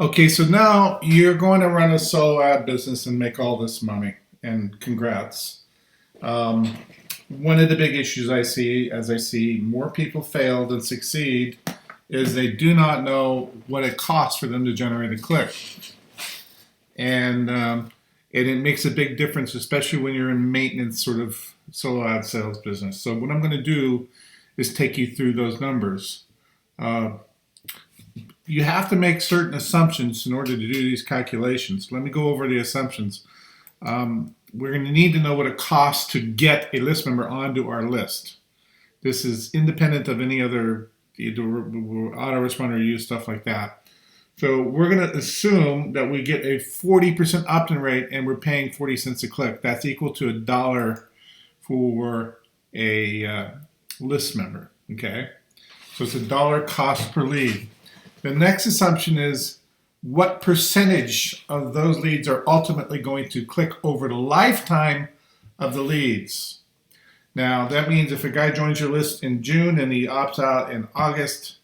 Okay, so now you're going to run a solo ad business and make all this money, and congrats. Um, One of the big issues I see, as I see more people fail than succeed, is they do not know what it costs for them to generate a click. And it makes a big difference, especially when you're in maintenance sort of solo ad sales business. So what I'm going to do is take you through those numbers. Uh, you have to make certain assumptions in order to do these calculations. Let me go over the assumptions. We're going to need to know what it costs to get a list member onto our list. This is independent of any other autoresponder use, stuff like that. So we're going to assume that we get a 40% opt-in rate and we're paying 40 cents a click. That's equal to $1 for a list member. Okay, so it's $1 cost per lead. The next assumption is what percentage of those leads are ultimately going to click over the lifetime of the leads. Now, that means if a guy joins your list in June and he opts out in August,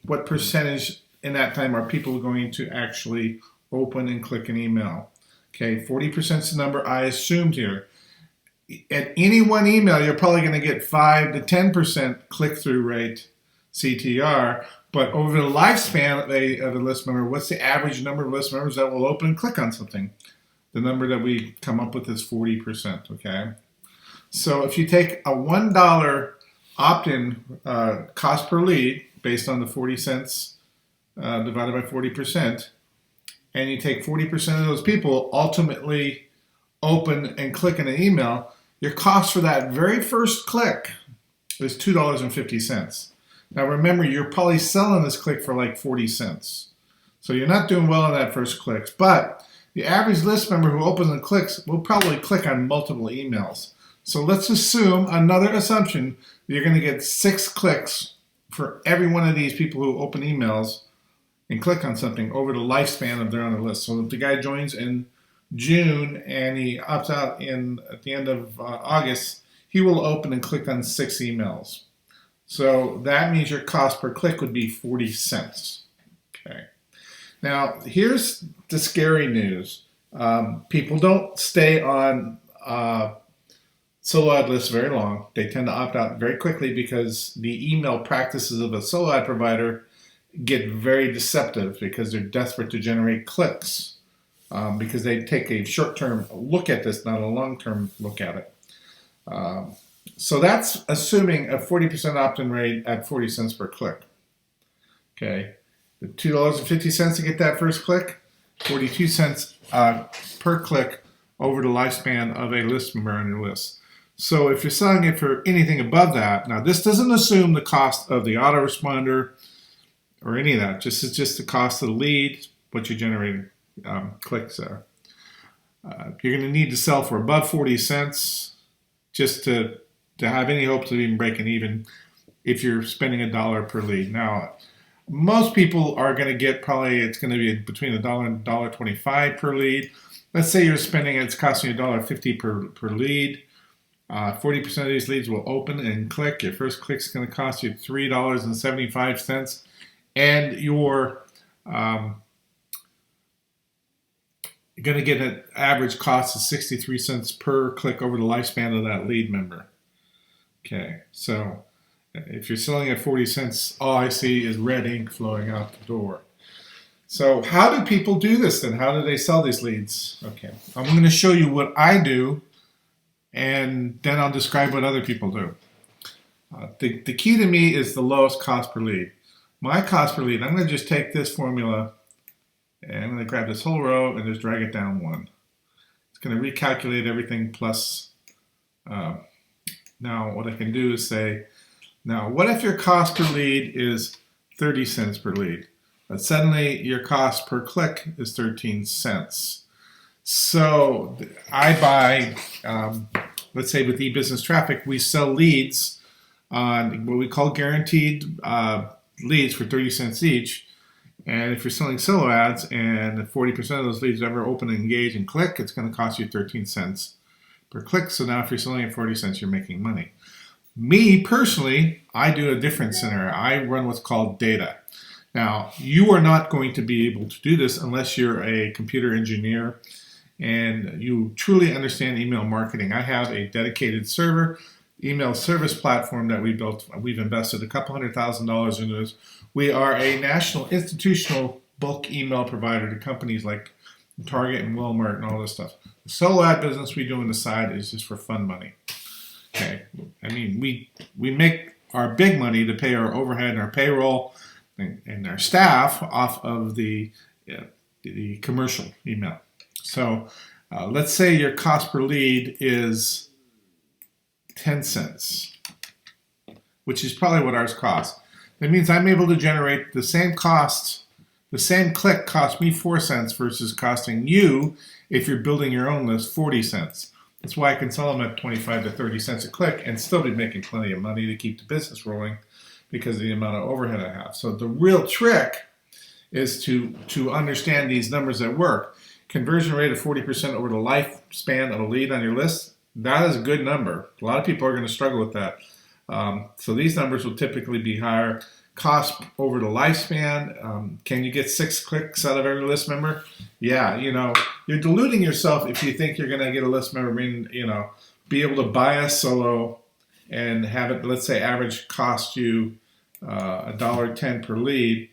what percentage in that time are people going to actually open and click an email? Okay, 40% is the number I assumed here. At any one email, you're probably going to get 5 to 10% click-through rate, CTR, but over the lifespan of a list member, what's the average number of list members that will open and click on something? The number that we come up with is 40%, okay? So if you take a $1 opt-in cost per lead based on the 40 cents divided by 40%, and you take 40% of those people ultimately open and click in an email, your cost for that very first click is $2.50. Now remember, you're probably selling this click for like 40 cents. So you're not doing well on that first click, but the average list member who opens and clicks will probably click on multiple emails. So let's assume, another assumption, that you're going to get 6 clicks for every one of these people who open emails and click on something over the lifespan of their on the list. So if the guy joins in June and he opts out at the end of August, he will open and click on 6 emails. So that means your cost per click would be 40 cents. Okay. Now, here's the scary news. People don't stay on solo ad lists very long. They tend to opt out very quickly because the email practices of a solo ad provider get very deceptive because they're desperate to generate clicks because they take a short-term look at this, not a long-term look at it. So that's assuming a 40% opt-in rate at 40 cents per click. Okay, the $2.50 to get that first click, 42 cents per click over the lifespan of a list member on your list. So if you're selling it for anything above that, now this doesn't assume the cost of the autoresponder or any of that. It's just the cost of the lead, what you're generating clicks are. You're going to need to sell for above 40 cents just to have any hopes of even breaking even if you're spending $1 per lead. Now, most people are going to get it's going to be between $1 and $1.25 per lead. Let's say it's costing you $1.50 per lead. 40% of these leads will open and click. Your first click is going to cost you $3.75, and you're going to get an average cost of 63 cents per click over the lifespan of that lead member. Okay, so if you're selling at 40 cents, all I see is red ink flowing out the door. So how do people do this then? How do they sell these leads? Okay, I'm going to show you what I do, and then I'll describe what other people do. The key to me is the lowest cost per lead. My cost per lead, I'm going to just take this formula, and I'm going to grab this whole row and just drag it down 1. It's going to recalculate everything plus... Now, what I can do is say, now, what if your cost per lead is 30 cents per lead? But suddenly, your cost per click is 13 cents. So I buy, let's say with e-business traffic, we sell leads on what we call guaranteed leads for 30 cents each. And if you're selling solo ads and 40% of those leads ever open, engage, and click, it's going to cost you 13 cents per click. So now if you're selling at 40 cents, you're making money. Me personally, I do a different scenario. I run what's called data. Now, you are not going to be able to do this unless you're a computer engineer and you truly understand email marketing. I have a dedicated server, email service platform that we built. We've invested a couple $100,000 into this. We are a national institutional bulk email provider to companies like Target and Walmart and all this stuff. The solo ad business we do on the side is just for fun money. Okay, I mean we make our big money to pay our overhead and our payroll and our staff off of the commercial email. So let's say your cost per lead is 10 cents, which is probably what ours costs. That means I'm able to generate the same cost, the same click cost me 4 cents versus costing you, if you're building your own list, 40 cents. That's why I can sell them at 25 to 30 cents a click and still be making plenty of money to keep the business rolling because of the amount of overhead I have. So the real trick is to understand these numbers that work. Conversion rate of 40% over the lifespan of a lead on your list, that is a good number. A lot of people are going to struggle with that. So these numbers will typically be higher. Cost over the lifespan, can you get 6 clicks out of every list member? Yeah, you're deluding yourself if you think you're going to get a list member, be able to buy a solo and have it, let's say, average cost you $1.10 per lead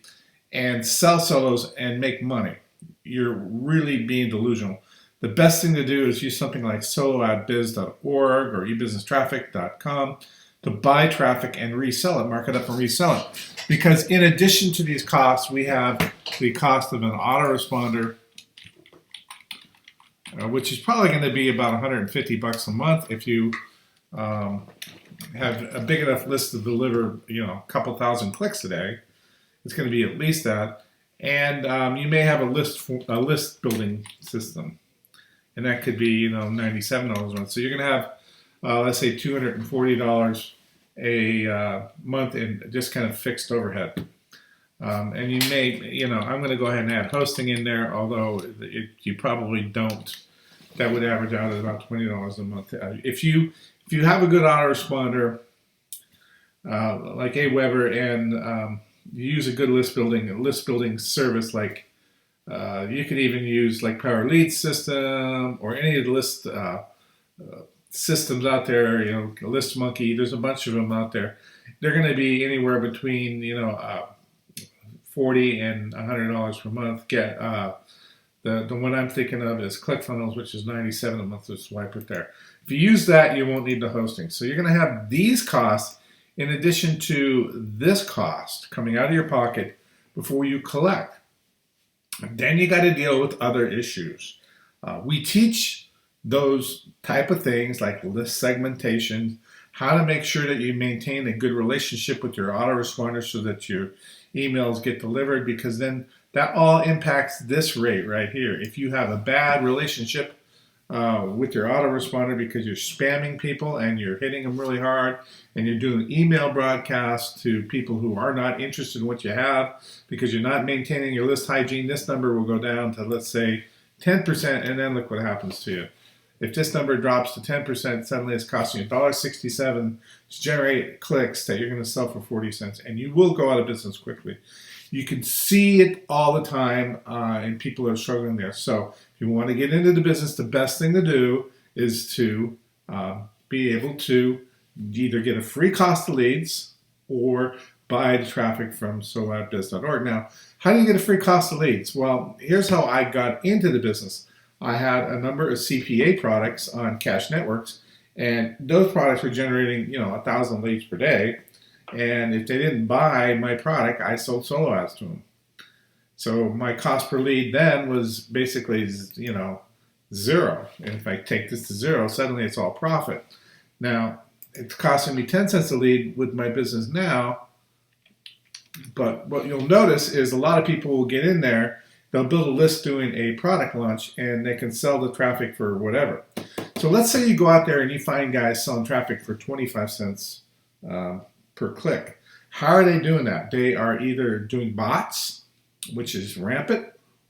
and sell solos and make money. You're really being delusional. The best thing to do is use something like soloadbiz.org or ebusinesstraffic.com to buy traffic and resell it, mark it up and resell it. Because in addition to these costs, we have the cost of an autoresponder, which is probably going to be about $150 a month if you have a big enough list to deliver, a couple thousand clicks a day. It's going to be at least that. And you may have a list building system, and that could be $97 a month. So you're going to have let's say $240 a month in just kind of fixed overhead. And you may, I'm going to go ahead and add hosting in there, although you probably don't. That would average out at about $20 a month. If you have a good autoresponder like Aweber and you use a good list building service like you could even use like Power Lead System or any of the list systems out there, List Monkey, there's a bunch of them out there. They're going to be anywhere between, $40 and $100 per month. The one I'm thinking of is ClickFunnels, which is $97 a month, so I put there. If you use that, you won't need the hosting. So you're going to have these costs in addition to this cost coming out of your pocket before you collect. Then you got to deal with other issues. We teach those type of things like list segmentation, how to make sure that you maintain a good relationship with your autoresponder so that your emails get delivered, because then that all impacts this rate right here. If you have a bad relationship with your autoresponder because you're spamming people and you're hitting them really hard and you're doing email broadcasts to people who are not interested in what you have because you're not maintaining your list hygiene, this number will go down to, let's say, 10%, and then look what happens to you. If this number drops to 10%, suddenly it's costing you $1.67 to generate clicks that you're going to sell for 40 cents, and you will go out of business quickly. You can see it all the time, and people are struggling there. So if you want to get into the business, the best thing to do is to be able to either get a free cost of leads or buy the traffic from soloadbiz.org. Now, how do you get a free cost of leads? Well, here's how I got into the business. I had a number of CPA products on Cash Networks, and those products were generating, 1,000 leads per day. And if they didn't buy my product, I sold solo ads to them. So my cost per lead then was basically, zero. And if I take this to zero, suddenly it's all profit. Now, it's costing me 10 cents a lead with my business now. But what you'll notice is a lot of people will get in there. They'll build a list doing a product launch, and they can sell the traffic for whatever. So let's say you go out there and you find guys selling traffic for 25 cents per click. How are they doing that? They are either doing bots, which is rampant,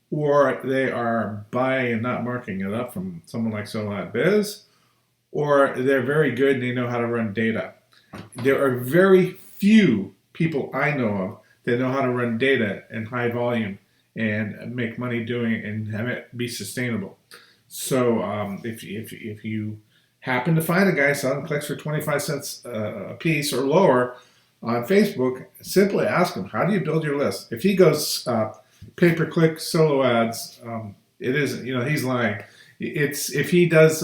or they are buying and not marking it up from someone like SoloAdBiz, or they're very good and they know how to run data. There are very few people I know of that know how to run data in high volume and make money doing it and have it be sustainable. So if you happen to find a guy selling clicks for 25 cents a piece or lower on Facebook, simply ask him, how do you build your list? If he goes pay-per-click solo ads, it isn't, he's lying. It's if he does,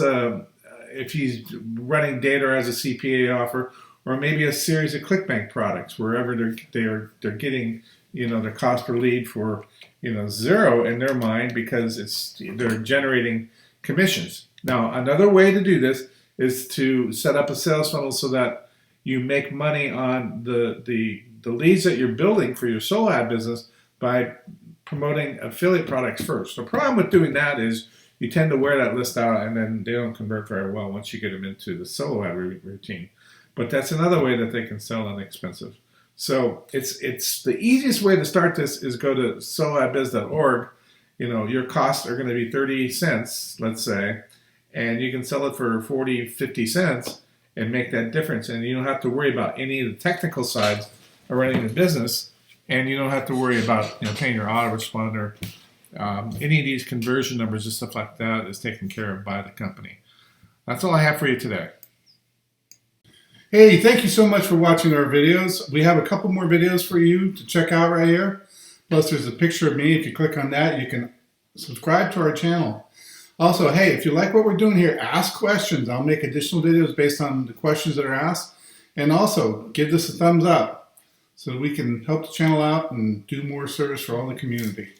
if he's running data as a CPA offer, or maybe a series of ClickBank products, wherever they're getting, their cost per lead for, zero in their mind because they're generating commissions. Now, another way to do this is to set up a sales funnel so that you make money on the leads that you're building for your solo ad business by promoting affiliate products first. The problem with doing that is you tend to wear that list out and then they don't convert very well once you get them into the solo ad routine. But that's another way that they can sell inexpensive. So it's the easiest way to start this is go to soloadbiz.org. Your costs are going to be 30 cents, let's say, and you can sell it for 40, 50 cents and make that difference. And you don't have to worry about any of the technical sides of running the business. And you don't have to worry about paying your autoresponder. Any of these conversion numbers and stuff like that is taken care of by the company. That's all I have for you today. Hey, thank you so much for watching our videos. We have a couple more videos for you to check out right here. Plus, there's a picture of me. If you click on that, you can subscribe to our channel. Also, hey, if you like what we're doing here, ask questions. I'll make additional videos based on the questions that are asked. And also, give this a thumbs up so that we can help the channel out and do more service for all the community.